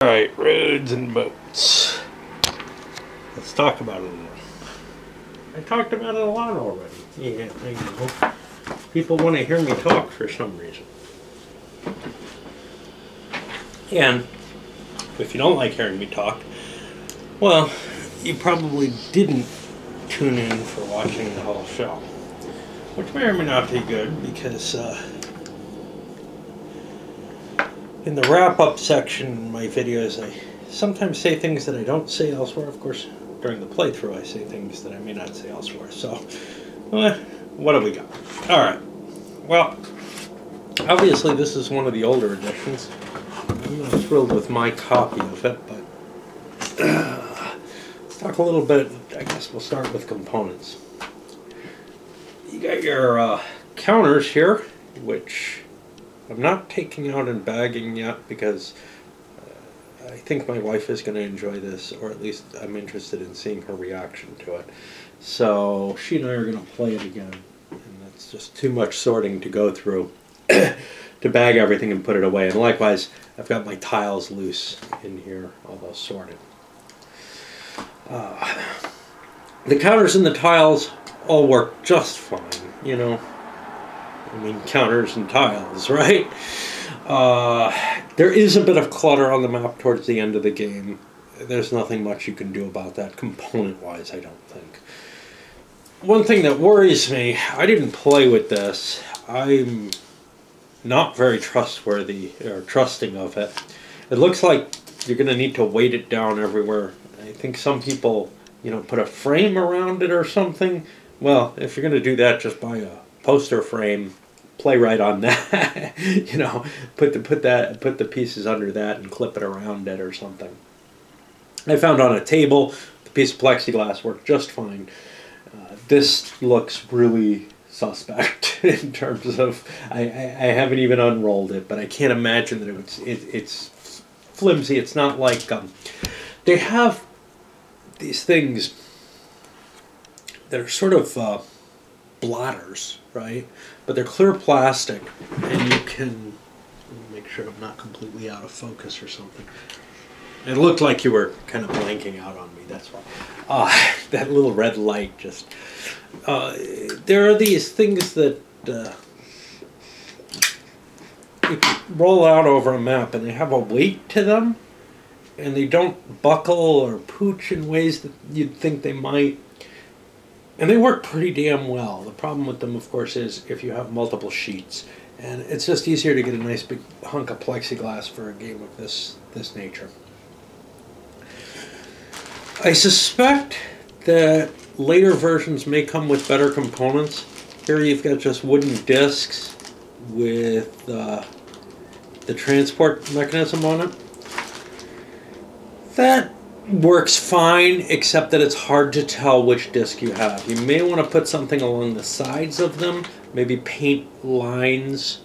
Alright, roads and boats. Let's talk about it a little. I talked about it a lot already. Yeah, I know. People want to hear me talk for some reason. And if you don't like hearing me talk, well, you probably didn't tune in for watching the whole show. Which may or may not be good because in the wrap-up section in my videos, I sometimes say things that I don't say elsewhere. Of course, during the playthrough, I say things that I may not say elsewhere. So, what have we got? Alright. Well, obviously this is one of the older editions. I'm not thrilled with my copy of it, but let's talk a little bit. I guess we'll start with components. You got your counters here, which I'm not taking out and bagging yet because I think my wife is going to enjoy this, or at least I'm interested in seeing her reaction to it. So she and I are going to play it again, and that's just too much sorting to go through to bag everything and put it away. And likewise, I've got my tiles loose in here, although sorted. The counters and the tiles all work just fine, you know. I mean, counters and tiles, right? There is a bit of clutter on the map towards the end of the game. There's nothing much you can do about that component-wise, I don't think. One thing that worries me, I didn't play with this. I'm not very trustworthy or trusting of it. It looks like you're going to need to weight it down everywhere. I think some people, you know, put a frame around it or something. Well, if you're going to do that, just buy a poster frame, play right on that. You know, put the pieces under that and clip it around it or something. I found on a table the piece of plexiglass worked just fine. This looks really suspect in terms of I haven't even unrolled it, but I can't imagine that it's flimsy. It's not like they have these things that are sort of blotters, right? But they're clear plastic, and you can make sure I'm not completely out of focus or something. It looked like you were kind of blanking out on me, that's why. That little red light just... there are these things that you roll out over a map, and they have a weight to them, and they don't buckle or pooch in ways that you'd think they might. And they work pretty damn well. The problem with them, of course, is if you have multiple sheets. And it's just easier to get a nice big hunk of plexiglass for a game of this nature. I suspect that later versions may come with better components. Here you've got just wooden discs with the transport mechanism on it. That works fine, except that it's hard to tell which disc you have. You may want to put something along the sides of them, maybe paint lines.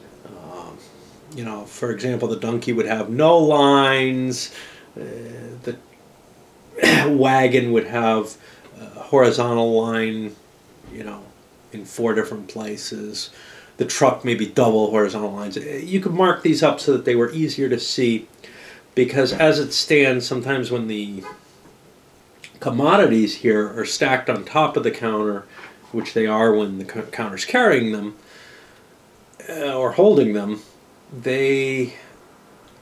You know, for example, the donkey would have no lines. The wagon would have a horizontal line, you know, in 4 different places. The truck maybe double horizontal lines. You could mark these up so that they were easier to see, because as it stands, sometimes when the commodities here are stacked on top of the counter, which they are when the counter's carrying them or holding them, they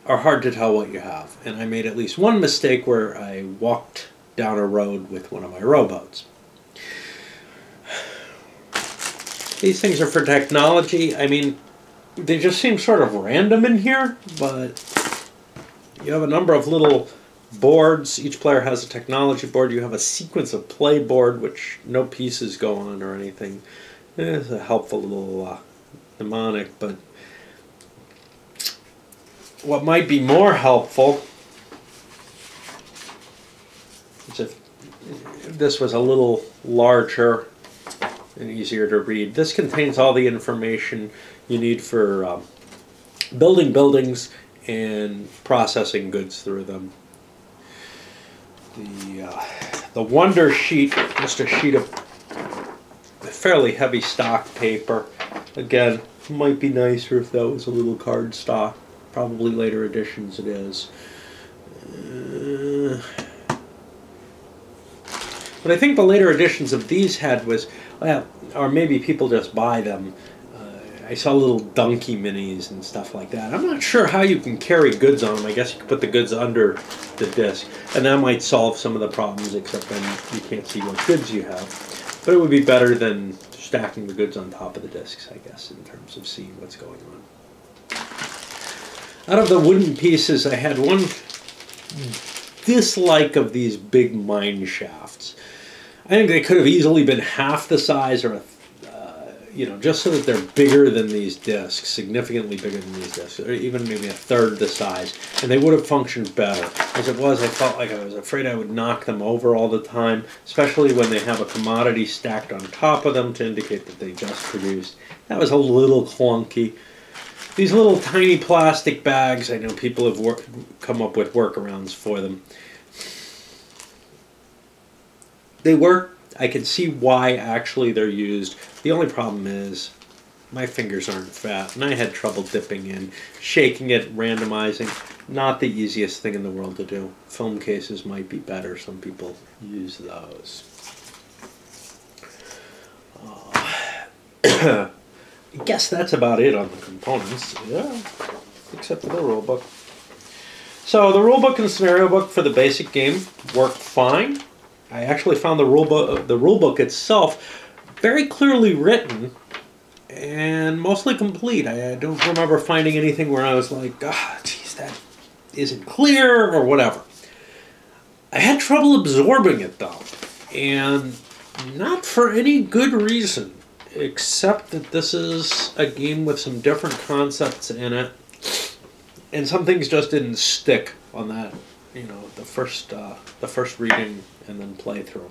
are hard to tell what you have. And I made at least one mistake where I walked down a road with one of my rowboats. These things are for technology. I mean, they just seem sort of random in here, but you have a number of little boards. Each player has a technology board. You have a sequence of play board, which no pieces go on or anything. It's a helpful little mnemonic, but what might be more helpful is if this was a little larger and easier to read. This contains all the information you need for building buildings and processing goods through them. The Wonder Sheet, just a sheet of fairly heavy stock paper. Again, might be nicer if that was a little card stock. Probably later editions it is. What I think the later editions of these had was, well, or maybe people just buy them. I saw little donkey minis and stuff like that. I'm not sure how you can carry goods on them. I guess you could put the goods under the disc, and that might solve some of the problems, except then you can't see what goods you have. But it would be better than stacking the goods on top of the discs, I guess, in terms of seeing what's going on. Out of the wooden pieces, I had one dislike of these big mine shafts. I think they could have easily been half the size, or just so that they're bigger than these discs, significantly bigger than these discs, or even maybe a third the size, and they would have functioned better. As it was, I felt like I was afraid I would knock them over all the time, especially when they have a commodity stacked on top of them to indicate that they just produced. That was a little clunky. These little tiny plastic bags, I know people have come up with workarounds for them. They work. I can see why actually they're used. The only problem is my fingers aren't fat, and I had trouble dipping in, shaking it, randomizing. Not the easiest thing in the world to do. Film cases might be better. Some people use those. I guess that's about it on the components. Yeah, except for the rule book. So the rule book and scenario book for the basic game worked fine. I actually found the rule book itself very clearly written and mostly complete. I don't remember finding anything where I was like, geez, that isn't clear or whatever. I had trouble absorbing it though, and not for any good reason, except that this is a game with some different concepts in it, and some things just didn't stick on that. The first reading and then playthrough.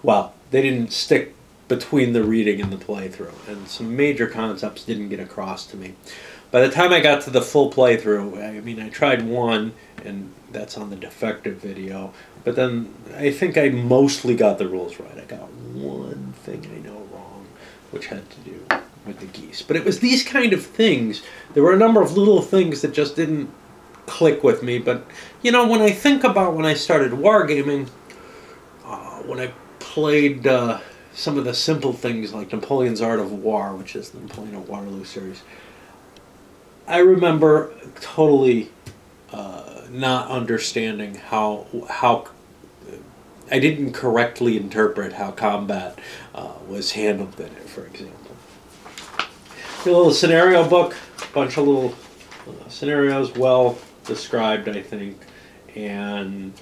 Well, they didn't stick between the reading and the playthrough, and some major concepts didn't get across to me. By the time I got to the full playthrough, I tried one, and that's on the defective video, but then I think I mostly got the rules right. I got one thing I know wrong, which had to do with the geese. But it was these kind of things. There were a number of little things that just didn't click with me, but when I think about when I started wargaming, when I played some of the simple things like Napoleon's Art of War, which is the Napoleon of Waterloo series, I remember totally not understanding how I didn't correctly interpret how combat was handled in it, for example. A little scenario book, a bunch of little scenarios, well described, I think, and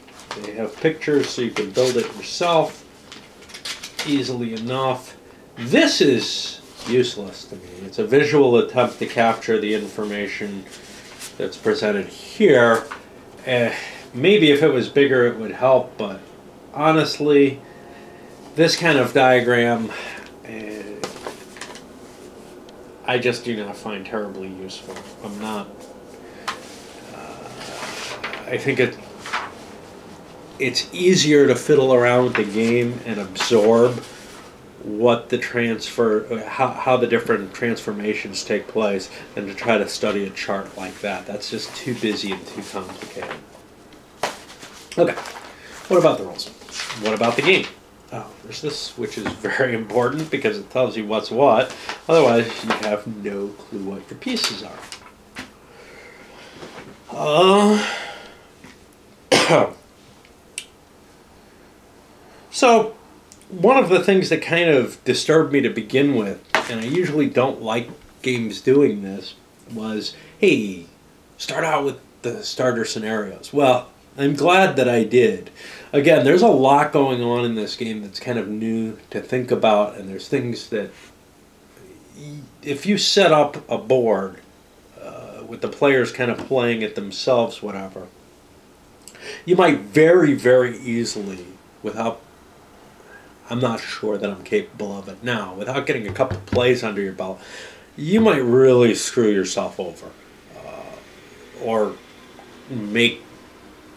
they have pictures so you can build it yourself easily enough. This is useless to me. It's a visual attempt to capture the information that's presented here. Maybe if it was bigger it would help, but honestly, this kind of diagram I just do not find terribly useful. I'm not. I think it's easier to fiddle around with the game and absorb what the how the different transformations take place than to try to study a chart like that. That's just too busy and too complicated. Okay, what about the rules? What about the game? Oh, there's this, which is very important because it tells you what's what. Otherwise, you have no clue what your pieces are. So, one of the things that kind of disturbed me to begin with, and I usually don't like games doing this, was, hey, start out with the starter scenarios. Well, I'm glad that I did. Again, there's a lot going on in this game that's kind of new to think about, and there's things that, if you set up a board with the players kind of playing it themselves, whatever, you might very, very easily, without, I'm not sure that I'm capable of it now, without getting a couple plays under your belt, you might really screw yourself over. Or make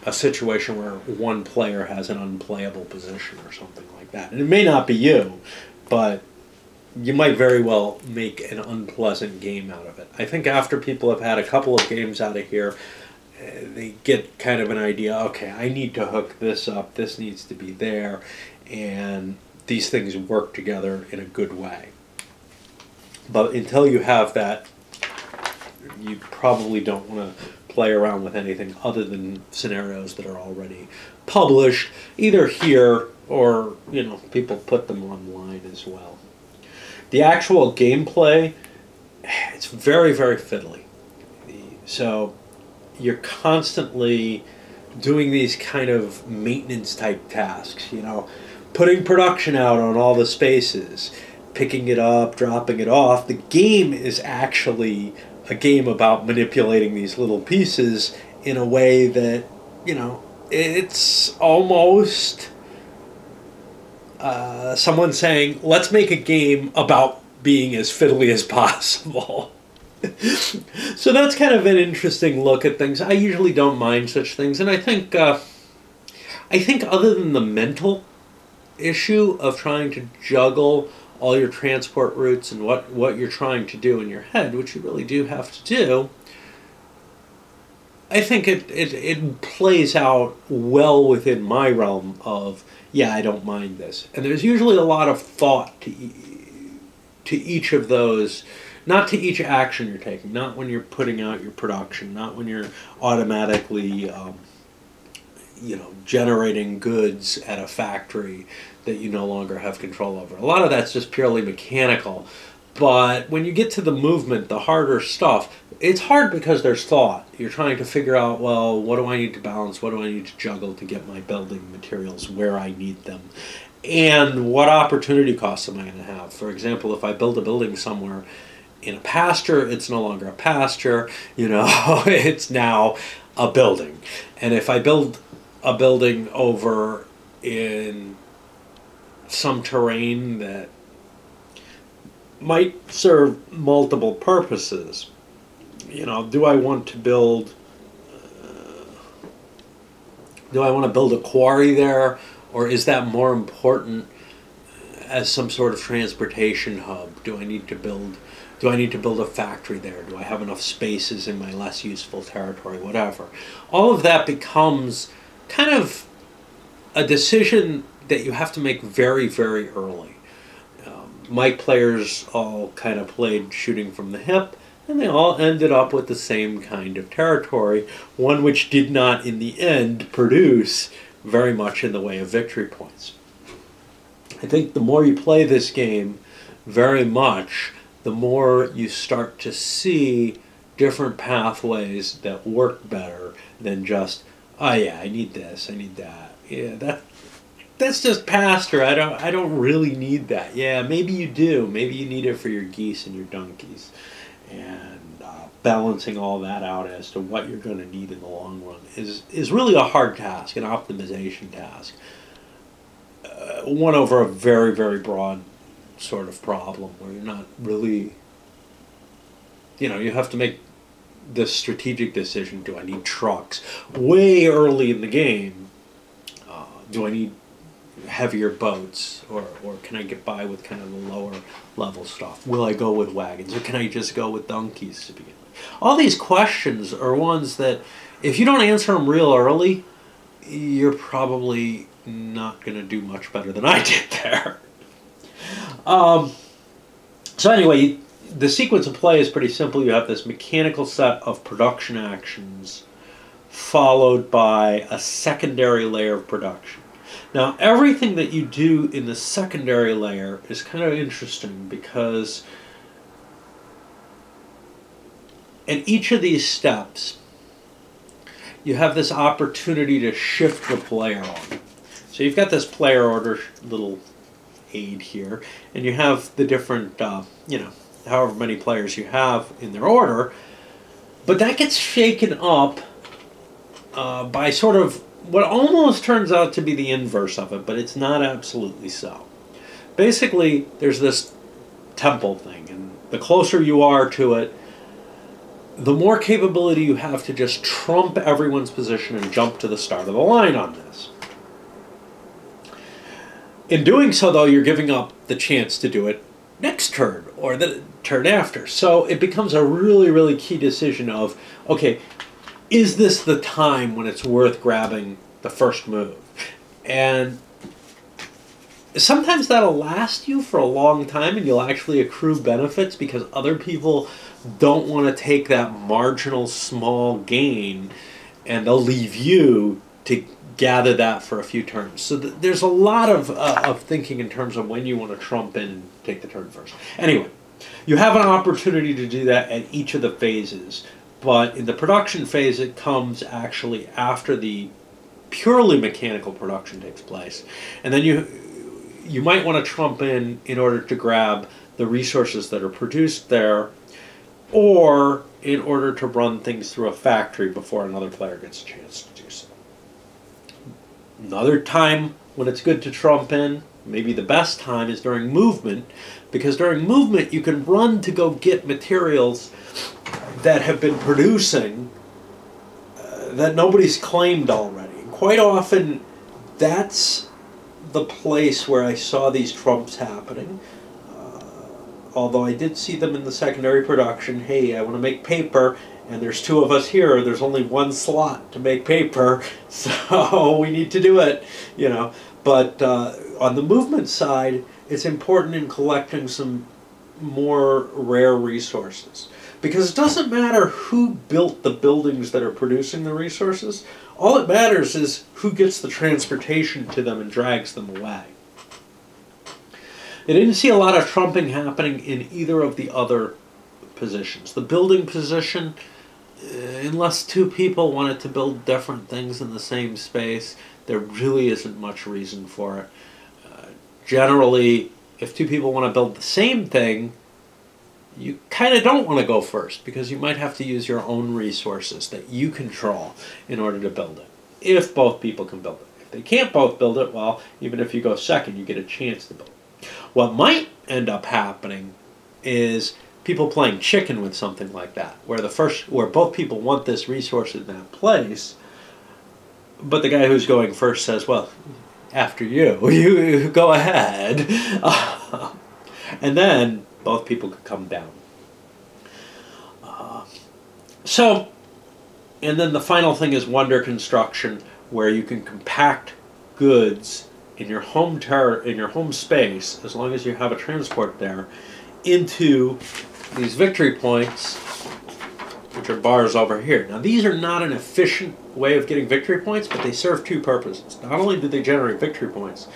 a situation where one player has an unplayable position or something like that. And it may not be you, but you might very well make an unpleasant game out of it. I think after people have had a couple of games out of here, they get kind of an idea, okay, I need to hook this up, this needs to be there, and these things work together in a good way. But until you have that, you probably don't want to play around with anything other than scenarios that are already published, either here or, you know, people put them online as well. The actual gameplay, it's very, very fiddly. So you're constantly doing these kind of maintenance type tasks, you know, putting production out on all the spaces, picking it up, dropping it off. The game is actually a game about manipulating these little pieces in a way that, you know, it's almost someone saying, let's make a game about being as fiddly as possible. So that's kind of an interesting look at things. I usually don't mind such things, and I think other than the mental issue of trying to juggle all your transport routes and what you're trying to do in your head, which you really do have to do, I think it plays out well within my realm of, yeah, I don't mind this. And there's usually a lot of thought to each of those, not to each action you're taking, not when you're putting out your production, not when you're automatically you know, generating goods at a factory that you no longer have control over. A lot of that's just purely mechanical. But when you get to the movement, the harder stuff, it's hard because there's thought. You're trying to figure out, well, what do I need to balance? What do I need to juggle to get my building materials where I need them? And what opportunity costs am I going to have? For example, if I build a building somewhere in a pasture, it's no longer a pasture, you know, it's now a building. And if I build a building over in some terrain that might serve multiple purposes, you know, do I want to build a quarry there, or is that more important as some sort of transportation hub? Do I need to build a factory there? Do I have enough spaces in my less useful territory? Whatever. All of that becomes kind of a decision that you have to make very, very early. My players all kind of played shooting from the hip, and they all ended up with the same kind of territory, one which did not, in the end, produce very much in the way of victory points. I think the more you play this game, very much, the more you start to see different pathways that work better than just, oh yeah, I need this, I need that. Yeah, that's just pasture. I don't really need that. Yeah, maybe you do. Maybe you need it for your geese and your donkeys. And balancing all that out as to what you're going to need in the long run is really a hard task, an optimization task. One over a very, very broad sort of problem where you're not really, you know, you have to make this strategic decision. Do I need trucks? Way early in the game, do I need heavier boats, or can I get by with kind of the lower level stuff? Will I go with wagons, or can I just go with donkeys to begin with? All these questions are ones that if you don't answer them real early, you're probably not going to do much better than I did there. So anyway, the sequence of play is pretty simple. You have this mechanical set of production actions followed by a secondary layer of production. Now, everything that you do in the secondary layer is kind of interesting because in each of these steps, you have this opportunity to shift the player on. So you've got this player order little aid here, and you have the different, you know, however many players you have in their order, but that gets shaken up by sort of what almost turns out to be the inverse of it, but it's not absolutely so. Basically, there's this temple thing, and the closer you are to it, the more capability you have to just trump everyone's position and jump to the start of the line on this. In doing so, though, you're giving up the chance to do it next turn or the turn after. So it becomes a really, really key decision of, okay, is this the time when it's worth grabbing the first move? And sometimes that'll last you for a long time and you'll actually accrue benefits because other people don't want to take that marginal small gain and they'll leave you to gather that for a few turns. So there's a lot of thinking in terms of when you want to trump in and take the turn first. Anyway, you have an opportunity to do that at each of the phases, but in the production phase it comes actually after the purely mechanical production takes place. And then you might want to trump in order to grab the resources that are produced there, or in order to run things through a factory before another player gets a chance to do so. Another time when it's good to trump in, maybe the best time, is during movement, because during movement you can run to go get materials that have been producing that nobody's claimed already. Quite often that's the place where I saw these trumps happening. Although I did see them in the secondary production. Hey, I want to make paper, and there's two of us here. There's only one slot to make paper, so we need to do it, you know. But on the movement side, it's important in collecting some more rare resources. Because it doesn't matter who built the buildings that are producing the resources. All it matters is who gets the transportation to them and drags them away. I didn't see a lot of trumping happening in either of the other positions. The building position, unless two people wanted to build different things in the same space, there really isn't much reason for it. Generally, if two people want to build the same thing, you kind of don't want to go first because you might have to use your own resources that you control in order to build it, if both people can build it. If they can't both build it, well, even if you go second, you get a chance to build it. What might end up happening is people playing chicken with something like that, where both people want this resource in that place, but the guy who's going first says, well, after you go ahead. And then both people could come down. And then the final thing is wonder construction, where you can compact goods in your home space, as long as you have a transport there, into these victory points, which are bars over here. Now these are not an efficient way of getting victory points, but they serve two purposes. Not only do they generate victory points,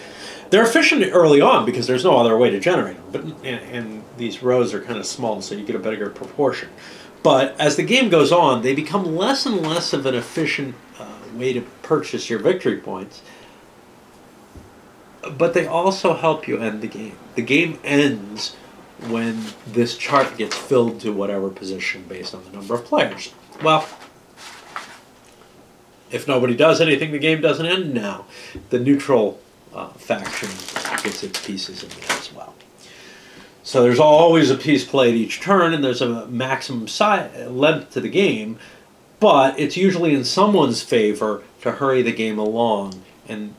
they're efficient early on because there's no other way to generate them, and these rows are kind of small, so you get a bigger proportion. But as the game goes on, they become less and less of an efficient way to purchase your victory points, but they also help you end the game. The game ends when this chart gets filled to whatever position based on the number of players. Well, if nobody does anything, the game doesn't end now. The neutral faction gets its pieces in there as well. So there's always a piece played each turn, and there's a maximum length to the game, but it's usually in someone's favor to hurry the game along, and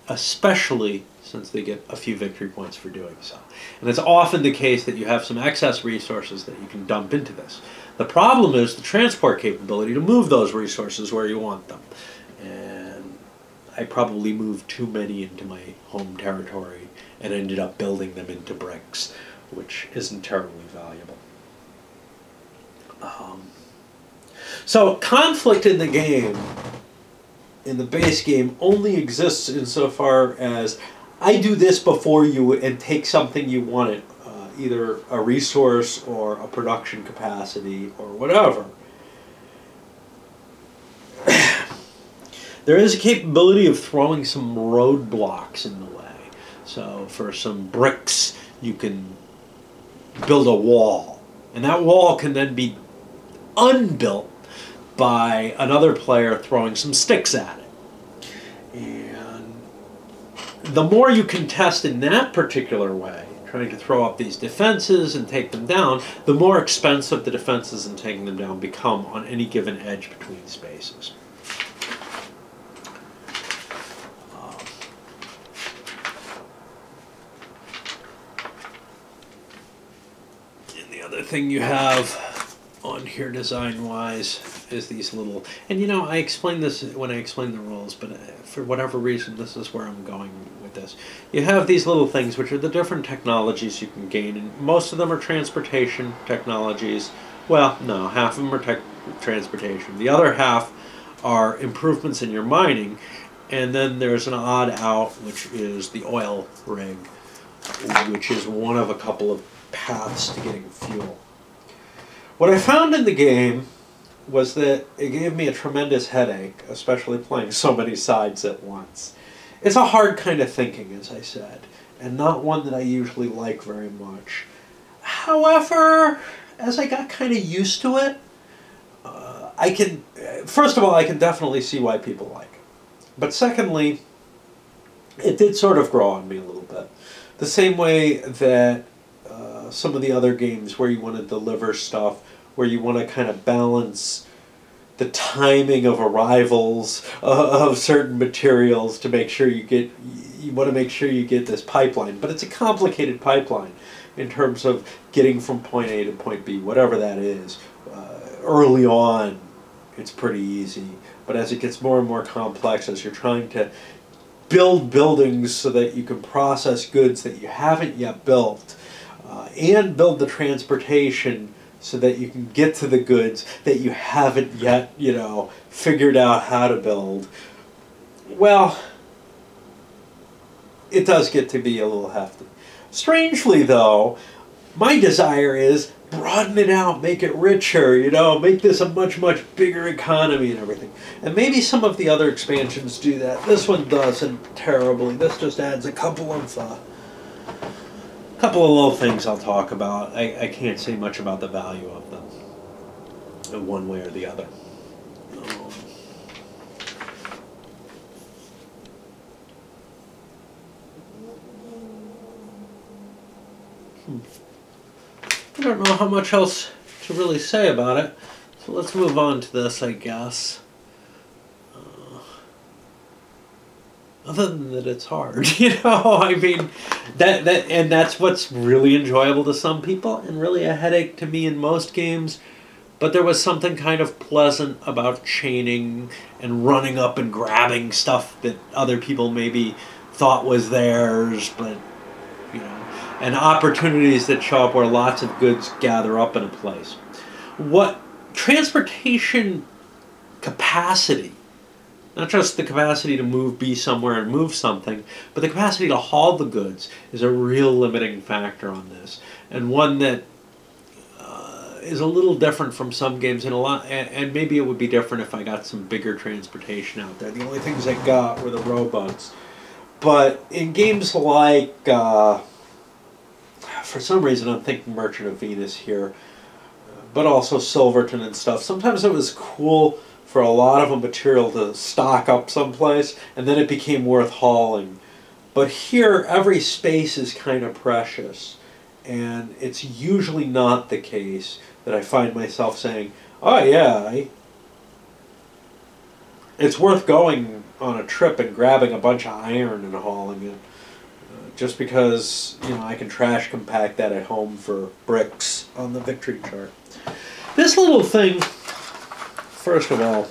especially since they get a few victory points for doing so. And it's often the case that you have some excess resources that you can dump into this. The problem is the transport capability to move those resources where you want them. And I probably moved too many into my home territory and ended up building them into bricks, which isn't terribly valuable. So conflict in the game, in the base game, only exists insofar as I do this before you and take something you wanted, either a resource or a production capacity or whatever. There is a capability of throwing some roadblocks in the way. So for some bricks, you can build a wall, and that wall can then be unbuilt by another player throwing some sticks at it. And the more you contest in that particular way, trying to throw up these defenses and take them down, the more expensive the defenses and taking them down become on any given edge between spaces. And the other thing you have on here design-wise is these little, and I explained this when I explained the rules, but for whatever reason, this is where I'm going with this. You have these little things, which are the different technologies you can gain, and most of them are transportation technologies. Well, no, half of them are transportation. The other half are improvements in your mining, and then there's an odd out, which is the oil rig, which is one of a couple of paths to getting fuel. What I found in the game was that it gave me a tremendous headache, especially playing so many sides at once. It's a hard kind of thinking, as I said, and not one that I usually like very much. However, as I got kind of used to it, first of all, I can definitely see why people like it. But secondly, it did sort of grow on me a little bit. The same way that some of the other games where you want to deliver stuff, where you want to kind of balance the timing of arrivals of certain materials to make sure you want to make sure you get this pipeline. But it's a complicated pipeline in terms of getting from point A to point B, whatever that is. Early on, it's pretty easy. But as it gets more and more complex, as you're trying to build buildings so that you can process goods that you haven't yet built, and build the transportation so that you can get to the goods that you haven't yet, figured out how to build. Well, it does get to be a little hefty. Strangely, though, my desire is broaden it out, make it richer, make this a much, much bigger economy and everything. And maybe some of the other expansions do that. This one doesn't terribly. This just adds a couple of little things I'll talk about. I can't say much about the value of them in one way or the other. I don't know how much else to really say about it, so let's move on to this, I guess. Other than that, it's hard, I mean, and that's what's really enjoyable to some people, and really a headache to me in most games. But there was something kind of pleasant about chaining and running up and grabbing stuff that other people maybe thought was theirs, but and opportunities that show up where lots of goods gather up in a place. What transportation capacity, not just the capacity to be somewhere and move something, but the capacity to haul the goods is a real limiting factor on this, and one that is a little different from some games, and maybe it would be different if I got some bigger transportation out there. The only things I got were the robots. But in games like, for some reason I'm thinking Merchant of Venus here, but also Silverton and stuff, sometimes it was cool for a lot of a material to stock up someplace, and then it became worth hauling. But here, every space is kind of precious, and it's usually not the case that I find myself saying, oh yeah, it's worth going on a trip and grabbing a bunch of iron and hauling it, just because I can trash compact that at home for bricks on the victory chart. This little thing, first of all,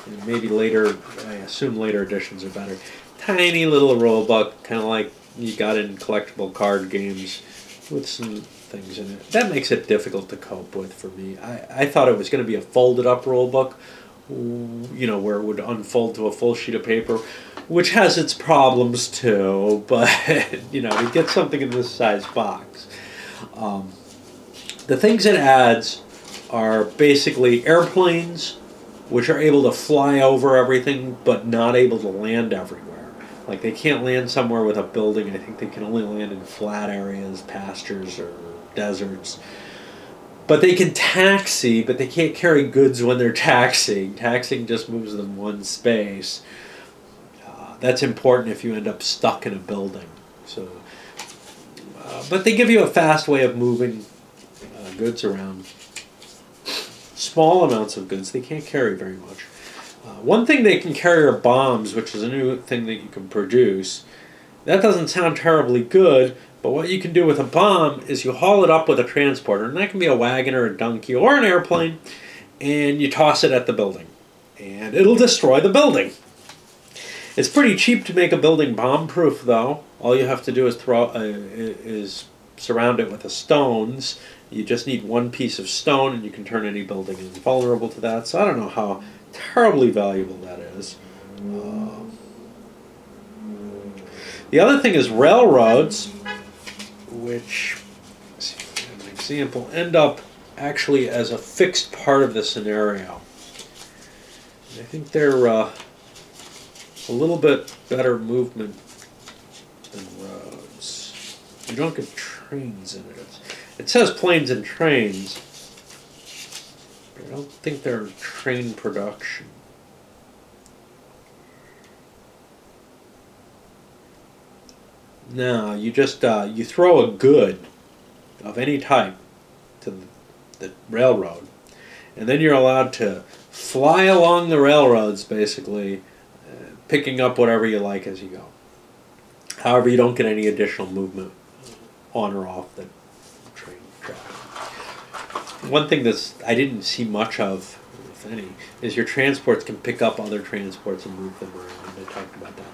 and maybe later, I assume later editions are better, tiny little rulebook, kind of like you got in collectible card games with some things in it. That makes it difficult to cope with for me. I thought it was going to be a folded up rulebook, where it would unfold to a full sheet of paper, which has its problems too, but to get something in this size box. The things it adds are basically airplanes, which are able to fly over everything, but not able to land everywhere. Like, they can't land somewhere with a building. I think they can only land in flat areas, pastures, or deserts. But they can taxi, but they can't carry goods when they're taxiing. Taxiing just moves them one space. That's important if you end up stuck in a building. So, but they give you a fast way of moving goods around. Small amounts of goods. They can't carry very much. One thing they can carry are bombs, which is a new thing that you can produce. That doesn't sound terribly good, but what you can do with a bomb is you haul it up with a transporter, and that can be a wagon or a donkey or an airplane, and you toss it at the building, and it'll destroy the building. It's pretty cheap to make a building bomb-proof, though. All you have to do is surround it with the stones. You just need one piece of stone, and you can turn any building invulnerable to that. So I don't know how terribly valuable that is. The other thing is railroads, which, let's see if I have an example, end up actually as a fixed part of the scenario. And I think they're a little bit better movement than roads. You don't get trains in it. It says planes and trains, but I don't think they're train production. No, you just you throw a good of any type to the railroad, and then you're allowed to fly along the railroads, basically, picking up whatever you like as you go. However, you don't get any additional movement on or off the train track. One thing I didn't see much of, if any, is your transports can pick up other transports and move them around. I talked about that.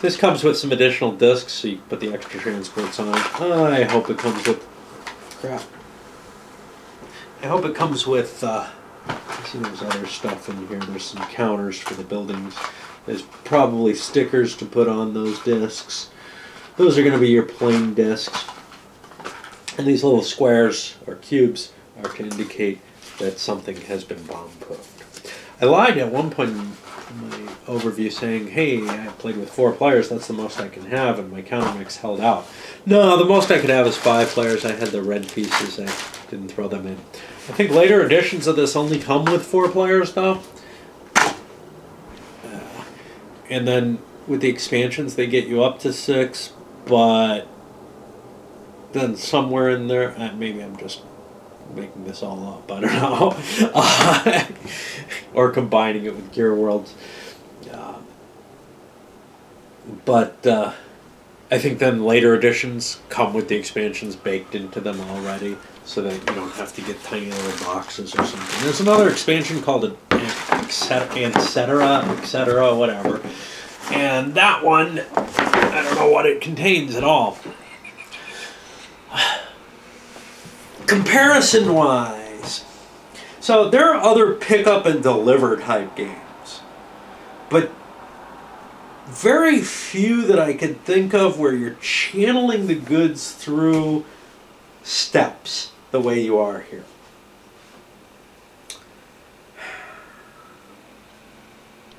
This comes with some additional discs, so you can put the extra transports on. I hope it comes with... crap. I hope it comes with... I see there's other stuff in here. There's some counters for the buildings. There's probably stickers to put on those discs. Those are going to be your plain discs. And these little squares, or cubes, are to indicate that something has been bomb-proofed. I lied at one point in my overview saying, hey, I played with 4 players, that's the most I can have, and my counter mix held out. No, the most I could have is 5 players. I had the red pieces, I didn't throw them in. I think later editions of this only come with 4 players, though. And then with the expansions, they get you up to 6, but then somewhere in there, maybe I'm just making this all up, I don't know. Or combining it with Gear Worlds. But I think then later editions come with the expansions baked into them already, so that you don't have to get tiny little boxes or something. There's another expansion called etc., whatever. And that one, I don't know what it contains at all. Comparison-wise, so there are other pick-up and deliver type games, but very few that I could think of where you're channeling the goods through steps the way you are here.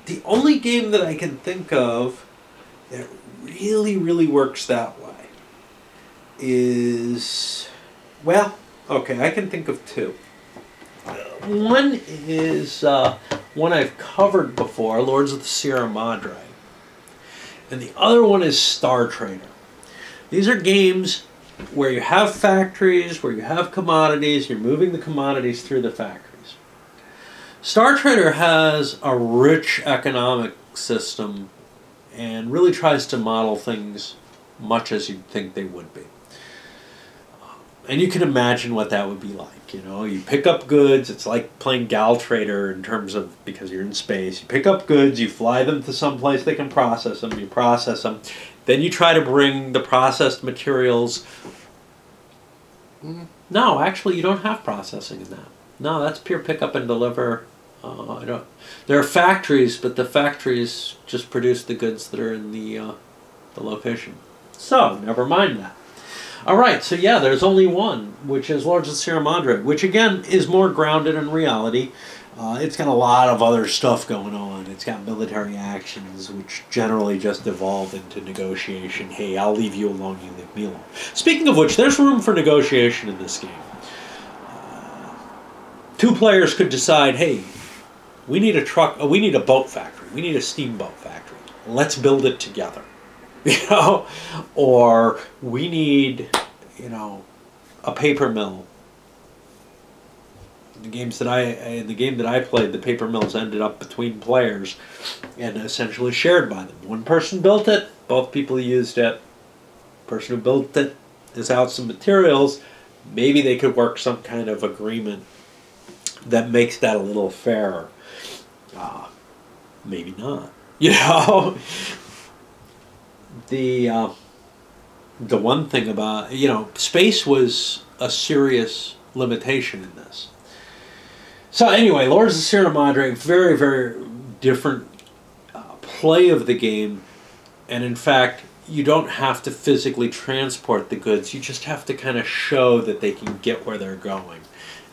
The only game that I can think of that really, really works that way is, well, okay, I can think of 2. One is one I've covered before, Lords of the Sierra Madre. And the other one is Star Trader. These are games where you have factories, where you have commodities, you're moving the commodities through the factories. Star Trader has a rich economic system and really tries to model things much as you'd think they would be. And you can imagine what that would be like. You know, you pick up goods. It's like playing Gal Trader in terms of, because you're in space. You pick up goods, you fly them to some place they can process them, you process them. Then you try to bring the processed materials. No, actually, you don't have processing in that. No, that's pure pick up and deliver. There are factories, but the factories just produce the goods that are in the location. So, never mind that. Alright, so yeah, there's only one, which is Lords of Sierra Madre, which again is more grounded in reality. It's got a lot of other stuff going on. It's got military actions, which generally just evolve into negotiation. Hey, I'll leave you alone, you leave me alone. Speaking of which, there's room for negotiation in this game. 2 players could decide, hey, we need a boat factory. We need a steamboat factory. Let's build it together. You know, or we need, you know, a paper mill. In the game that I played, the paper mills ended up between players and essentially shared by them. One person built it, both people used it. The person who built it is out some materials. Maybe they could work some kind of agreement that makes that a little fairer. Maybe not. You know, the one thing about, space was a serious limitation in this. So anyway, Lords of Sierra Madre, very, very different play of the game, and in fact, you don't have to physically transport the goods. You just have to kind of show that they can get where they're going.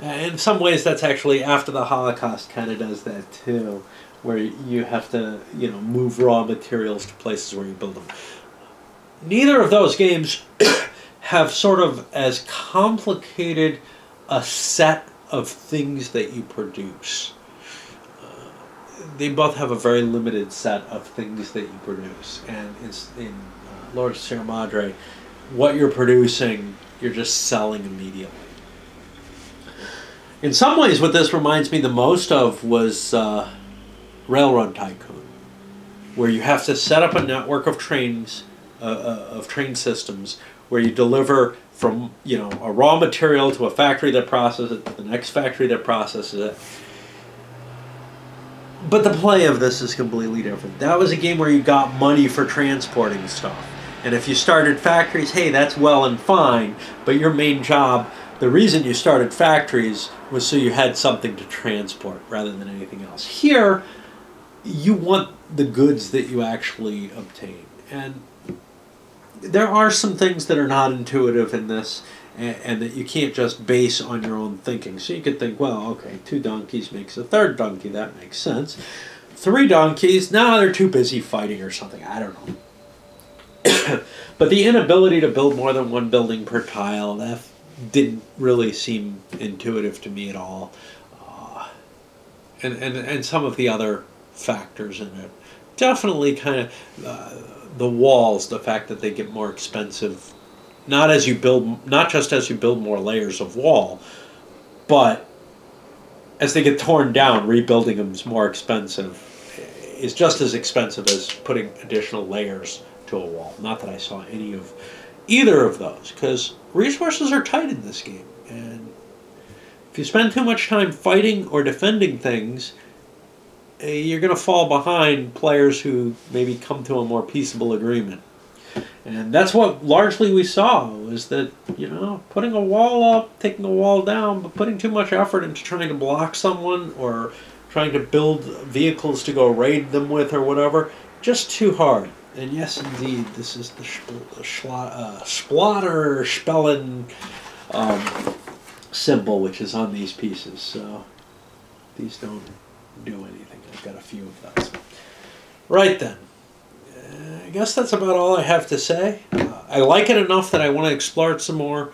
In some ways, that's actually, after the Holocaust, kind of does that too, where you have to, move raw materials to places where you build them. Neither of those games have sort of as complicated a set of things that you produce. They both have a very limited set of things that you produce. And in Lords of Sierra Madre, what you're producing, you're just selling immediately. In some ways, what this reminds me the most of was Railroad Tycoon, where you have to set up a network of trains, of train systems, where you deliver from a raw material to a factory that processes it, to the next factory that processes it. But the play of this is completely different. That was a game where you got money for transporting stuff. And if you started factories, hey, that's well and fine, but your main job, the reason you started factories was so you had something to transport rather than anything else. Here, you want the goods that you actually obtain. And there are some things that are not intuitive in this, and that you can't just base on your own thinking. So you could think, well, okay, 2 donkeys makes a 3rd donkey. That makes sense. 3 donkeys, nah, they're too busy fighting or something. I don't know. But the inability to build more than 1 building per tile, that didn't really seem intuitive to me at all. And some of the other factors in it. Definitely kind of the walls, the fact that they get more expensive, not just as you build more layers of wall, but as they get torn down, rebuilding them is more expensive. Is just as expensive as putting additional layers to a wall. Not that I saw any of either of those, because resources are tight in this game, and if you spend too much time fighting or defending things, you're going to fall behind players who maybe come to a more peaceable agreement. And that's what largely we saw, was that, putting a wall up, taking a wall down, but putting too much effort into trying to block someone or trying to build vehicles to go raid them with or whatever, just too hard. And yes, indeed, this is the Splotter Spellen symbol, which is on these pieces. So these don't do anything. I've got a few of those. Right then. I guess that's about all I have to say. I like it enough that I want to explore it some more.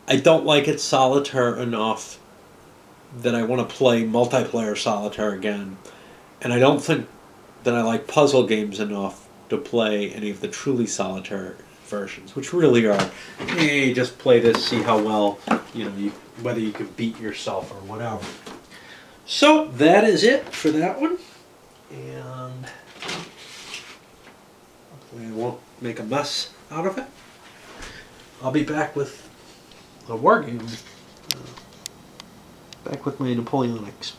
I don't like it solitaire enough that I want to play multiplayer solitaire again. And I don't think that I like puzzle games enough to play any of the truly solitaire versions, which really are, hey, just play this, see how well, whether you can beat yourself or whatever. So that is it for that one. And hopefully I won't make a mess out of it. I'll be back with a war game. Back with my Napoleonics.